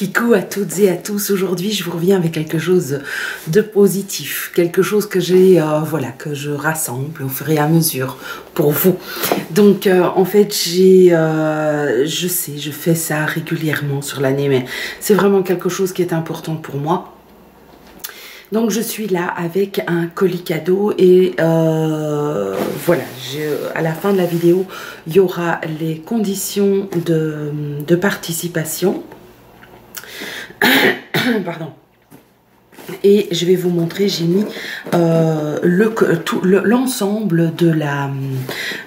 Kikou à toutes et à tous. Aujourd'hui, je vous reviens avec quelque chose de positif, quelque chose que j'ai, voilà, que je rassemble au fur et à mesure pour vous. Donc, en fait, je sais, je fais ça régulièrement sur l'année, mais c'est vraiment quelque chose qui est important pour moi. Donc je suis là avec un colis cadeau et voilà, à la fin de la vidéo, il y aura les conditions de participation. Pardon. Et je vais vous montrer, j'ai mis l'ensemble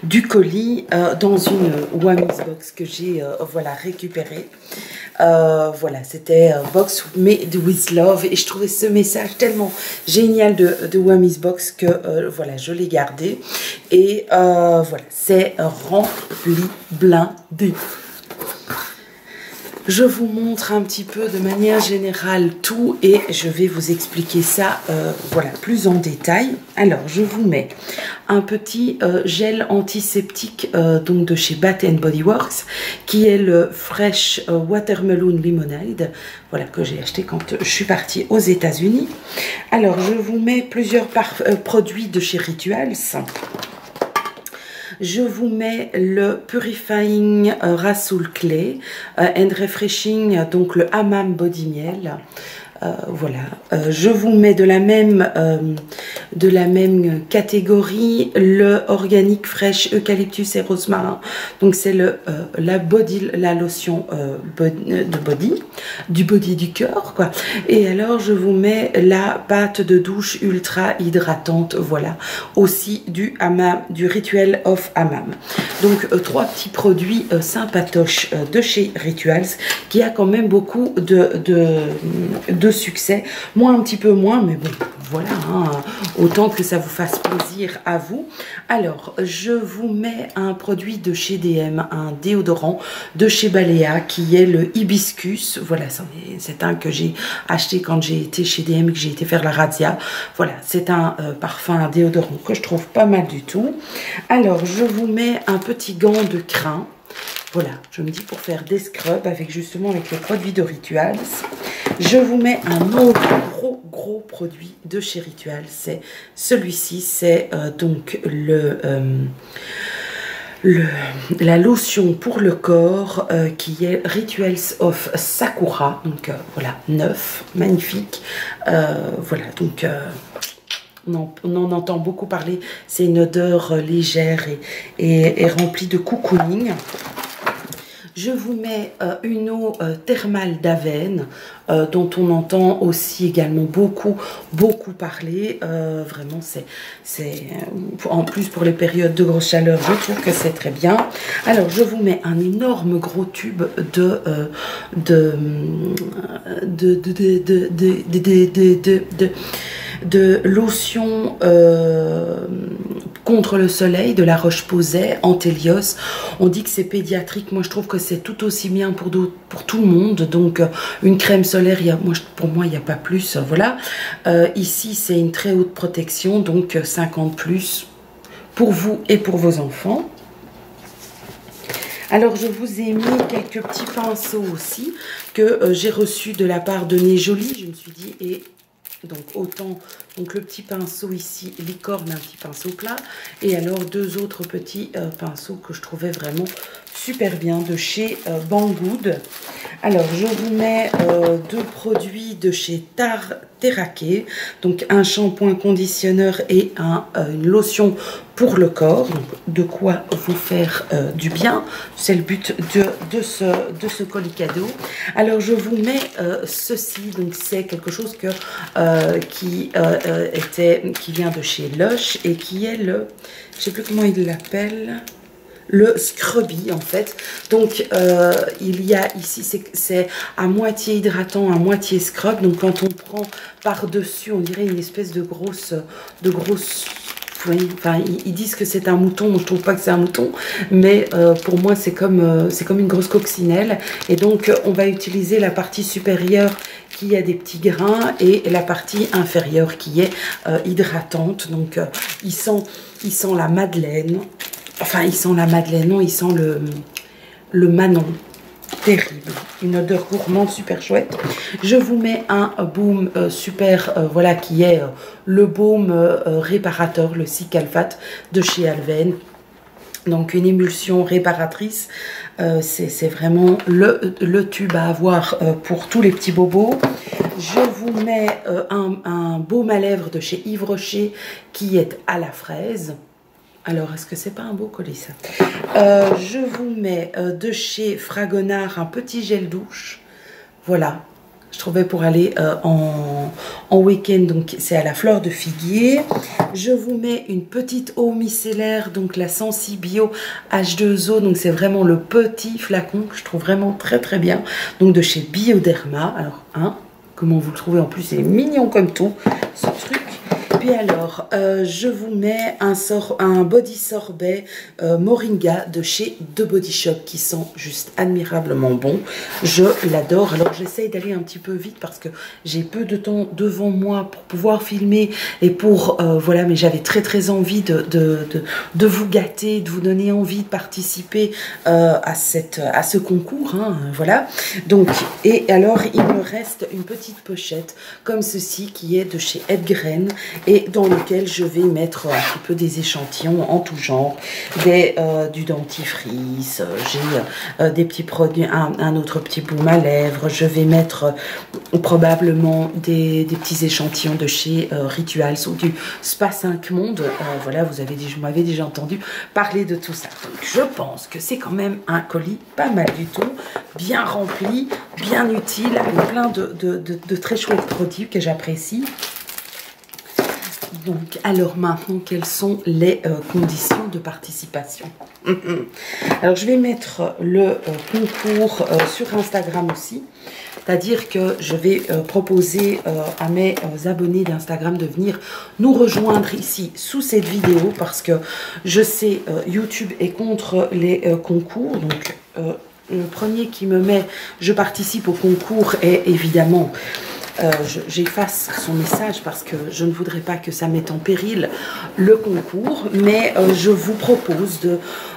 du colis dans une Whammies box que j'ai voilà, récupérée. Voilà, c'était Box Made with Love et je trouvais ce message tellement génial de Whammies box que voilà, je l'ai gardé et voilà, c'est rempli, blindé. Je vous montre un petit peu de manière générale tout et je vais vous expliquer ça voilà, plus en détail. Alors, je vous mets un petit gel antiseptique donc de chez Bath & Body Works qui est le Fresh Watermelon Lemonade, voilà, que j'ai acheté quand je suis partie aux États-Unis. Alors, je vous mets plusieurs produits de chez Rituals. Je vous mets le Purifying Rasoul Clay and Refreshing, donc le Hammam Body Miel. Voilà, je vous mets de la même catégorie le Organic Fresh Eucalyptus et Rosmarin. Donc c'est la lotion du body du cœur, quoi. Et alors je vous mets la pâte de douche ultra hydratante, voilà, aussi du Hammam, du Ritual of Hammam. Donc trois petits produits sympatoches de chez Rituals qui a quand même beaucoup de succès, moi un petit peu moins, mais bon, voilà, hein, autant que ça vous fasse plaisir à vous. Alors, je vous mets un produit de chez DM, un déodorant de chez Balea qui est le Hibiscus. Voilà, c'est un que j'ai acheté quand j'ai été chez DM et que j'ai été faire la razzia. Voilà, c'est un parfum, un déodorant que je trouve pas mal du tout. Alors, je vous mets un petit gant de crin. Voilà, je me dis pour faire des scrubs avec le produit de Rituals. Je vous mets un autre gros produit de chez Rituals. C'est celui-ci, c'est donc la lotion pour le corps qui est Rituals of Sakura. Donc voilà, neuf, magnifique. Voilà, donc on en entend beaucoup parler. C'est une odeur légère et remplie de cocooning. Je vous mets une eau thermale d'Avène dont on entend aussi également beaucoup parler. Vraiment, c'est en plus pour les périodes de grosse chaleur, je trouve que c'est très bien. Alors, je vous mets un énorme gros tube de lotion contre le soleil de la Roche-Posay, Antélios. On dit que c'est pédiatrique. Moi, je trouve que c'est tout aussi bien pour tout le monde. Donc, une crème solaire, pour moi, il n'y a pas plus. Voilà. Ici, c'est une très haute protection, donc 50+ pour vous et pour vos enfants. Alors, je vous ai mis quelques petits pinceaux aussi que j'ai reçus de la part de Nez Jolie. Je me suis dit, et donc autant, donc le petit pinceau ici, licorne, un petit pinceau plat, et alors deux autres petits pinceaux que je trouvais vraiment super bien de chez Banggood. Alors je vous mets deux produits de chez Terraquet, donc un shampoing conditionneur et une lotion pour le corps, donc de quoi vous faire du bien, c'est le but de ce colis cadeau. Alors je vous mets ceci, donc c'est quelque chose qui vient de chez Lush et qui est le, je sais plus comment il l'appelle, le Scrubby en fait. Donc il y a ici, c'est à moitié hydratant, à moitié scrub. Donc quand on prend par dessus, on dirait une espèce de grosse oui, enfin ils disent que c'est un mouton. Moi je trouve pas que c'est un mouton, mais pour moi c'est comme une grosse coccinelle. Et donc on va utiliser la partie supérieure qui a des petits grains et la partie inférieure qui est hydratante. Donc il sent la madeleine. Enfin, il sent la madeleine, non, il sent le manon. terrible. Une odeur gourmande super chouette. Je vous mets un baume super, voilà, qui est le baume réparateur, le Cicalfate de chez Alven. Donc une émulsion réparatrice, c'est vraiment le tube à avoir pour tous les petits bobos. Je vous mets un baume à lèvres de chez Yves Rocher qui est à la fraise. Alors, est-ce que c'est pas un beau colis ça? Je vous mets de chez Fragonard un petit gel douche. Voilà. Je trouvais pour aller en week-end, donc c'est à la fleur de figuier. Je vous mets une petite eau micellaire, donc la Sensi Bio H2O, donc c'est vraiment le petit flacon que je trouve vraiment très très bien. Donc de chez Bioderma. Alors, hein, comment vous le trouvez? En plus, il est mignon comme tout, ce truc. Puis alors, je vous mets un body sorbet Moringa de chez The Body Shop qui sent juste admirablement bon. Je l'adore. Alors, j'essaye d'aller un petit peu vite parce que j'ai peu de temps devant moi pour pouvoir filmer et pour, voilà, mais j'avais très très envie de vous gâter, de vous donner envie de participer à ce concours, hein, voilà. Donc, et alors, il me reste une petite pochette comme ceci qui est de chez Edgren et dans lequel je vais mettre un petit peu des échantillons en tout genre, du dentifrice, j'ai des petits produits, un autre petit baume à lèvres, je vais mettre probablement des petits échantillons de chez Rituals ou du Spa 5 Monde, voilà, vous m'avez déjà entendu parler de tout ça. Donc je pense que c'est quand même un colis pas mal du tout, bien rempli, bien utile, avec plein de très chouettes produits que j'apprécie. Donc, alors maintenant, quelles sont les conditions de participation? Alors, je vais mettre le concours sur Instagram aussi. C'est-à-dire que je vais proposer à mes abonnés d'Instagram de venir nous rejoindre ici sous cette vidéo parce que je sais YouTube est contre les concours. Donc, le premier qui me met « Je participe au concours » est évidemment... j'efface son message parce que je ne voudrais pas que ça mette en péril le concours, mais je vous propose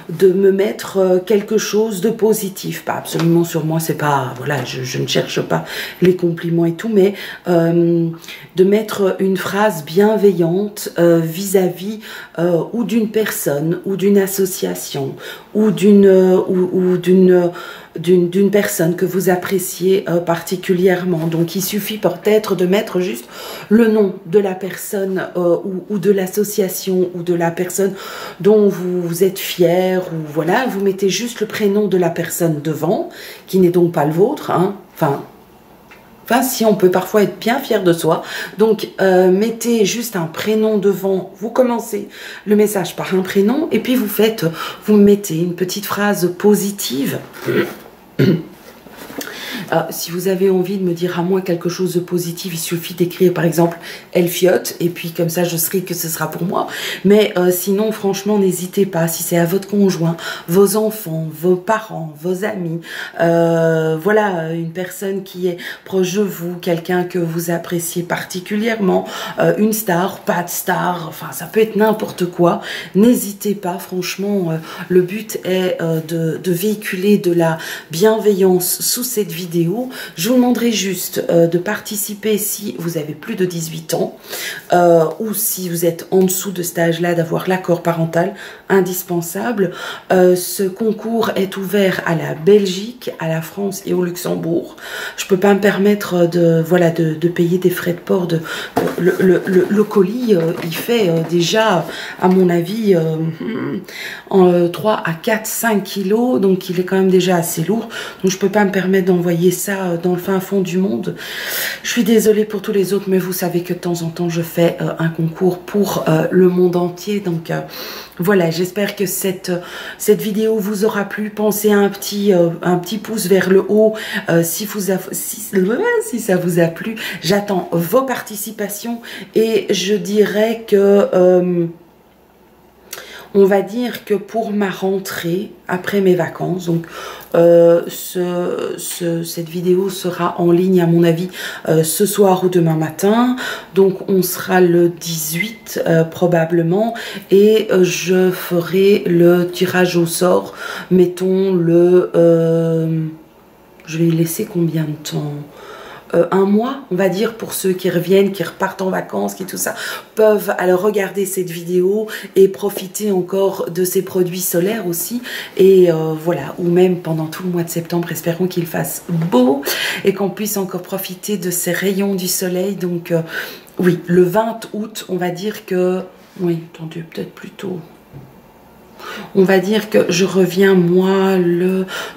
de me mettre quelque chose de positif, pas absolument sur moi, c'est pas, voilà, je ne cherche pas les compliments et tout, mais de mettre une phrase bienveillante vis-à-vis ou d'une personne, ou d'une association, ou d'une personne que vous appréciez particulièrement. Donc il suffit peut-être de mettre juste le nom de la personne ou de l'association ou de la personne dont vous êtes fier, ou voilà, vous mettez juste le prénom de la personne devant, qui n'est donc pas le vôtre, hein. Enfin, si on peut parfois être bien fier de soi. Donc, mettez juste un prénom devant. Vous commencez le message par un prénom et puis vous mettez une petite phrase positive. Si vous avez envie de me dire à moi quelque chose de positif, il suffit d'écrire par exemple Elfiote et puis comme ça je saurai que ce sera pour moi. Mais sinon franchement n'hésitez pas, si c'est à votre conjoint, vos enfants, vos parents, vos amis, voilà, une personne qui est proche de vous, quelqu'un que vous appréciez particulièrement, une star, pas de star, enfin ça peut être n'importe quoi. N'hésitez pas, franchement le but est de véhiculer de la bienveillance sous cette vidéo. Je vous demanderai juste de participer si vous avez plus de 18 ans ou si vous êtes en dessous de cet âge-là, d'avoir l'accord parental indispensable. Ce concours est ouvert à la Belgique, à la France et au Luxembourg. Je peux pas me permettre de payer des frais de port. Le colis, il fait déjà, à mon avis, 3 à 4, 5 kilos, donc il est quand même déjà assez lourd. Donc je peux pas me permettre d'envoyer ça dans le fin fond du monde. Je suis désolée pour tous les autres, mais vous savez que de temps en temps je fais un concours pour le monde entier. Donc voilà, j'espère que cette vidéo vous aura plu. Pensez à un petit pouce vers le haut si ça vous a plu. J'attends vos participations et je dirais que on va dire que pour ma rentrée, après mes vacances, donc cette vidéo sera en ligne à mon avis ce soir ou demain matin. Donc on sera le 18 probablement et je ferai le tirage au sort, mettons le... je vais laisser combien de temps? Un mois, on va dire, pour ceux qui reviennent, qui repartent en vacances, qui tout ça, peuvent alors regarder cette vidéo et profiter encore de ces produits solaires aussi. Et voilà, ou même pendant tout le mois de septembre, espérons qu'il fasse beau et qu'on puisse encore profiter de ces rayons du soleil. Donc oui, le 20 août, on va dire que... Oui, attendez, peut-être plus tôt. On va dire que je reviens, moi,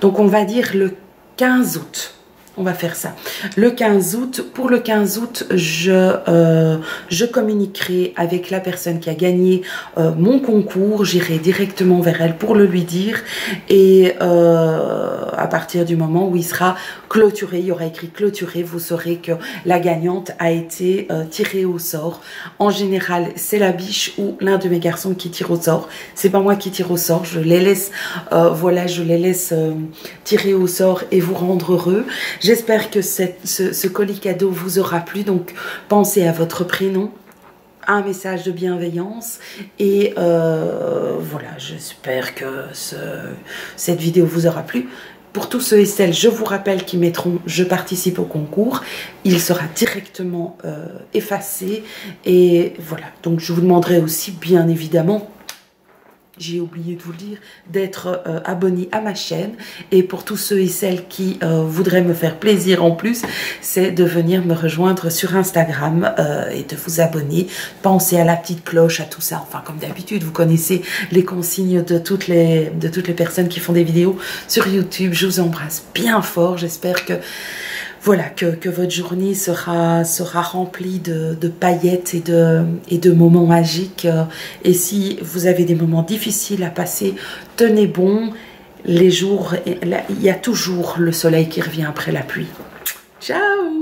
donc on va dire le 15 août. On va faire ça. Le 15 août, pour le 15 août, je communiquerai avec la personne qui a gagné mon concours. J'irai directement vers elle pour le lui dire. Et à partir du moment où il sera clôturé, il y aura écrit clôturé, vous saurez que la gagnante a été tirée au sort. En général, c'est la biche ou l'un de mes garçons qui tire au sort. C'est pas moi qui tire au sort. Je les laisse, voilà, je les laisse tirer au sort et vous rendre heureux. J'espère que ce colis cadeau vous aura plu, donc pensez à votre prénom, un message de bienveillance et voilà, j'espère que cette vidéo vous aura plu. Pour tous ceux et celles, je vous rappelle qu'ils mettront « Je participe au concours », il sera directement effacé et voilà, donc je vous demanderai aussi bien évidemment, j'ai oublié de vous le dire, d'être abonné à ma chaîne. Et pour tous ceux et celles qui voudraient me faire plaisir en plus, c'est de venir me rejoindre sur Instagram et de vous abonner. Pensez à la petite cloche, à tout ça. Enfin, comme d'habitude, vous connaissez les consignes de toutes les personnes qui font des vidéos sur YouTube. Je vous embrasse bien fort. J'espère que... Voilà, que votre journée sera remplie de paillettes et de moments magiques. Et si vous avez des moments difficiles à passer, tenez bon. Les jours, il y a toujours le soleil qui revient après la pluie. Ciao!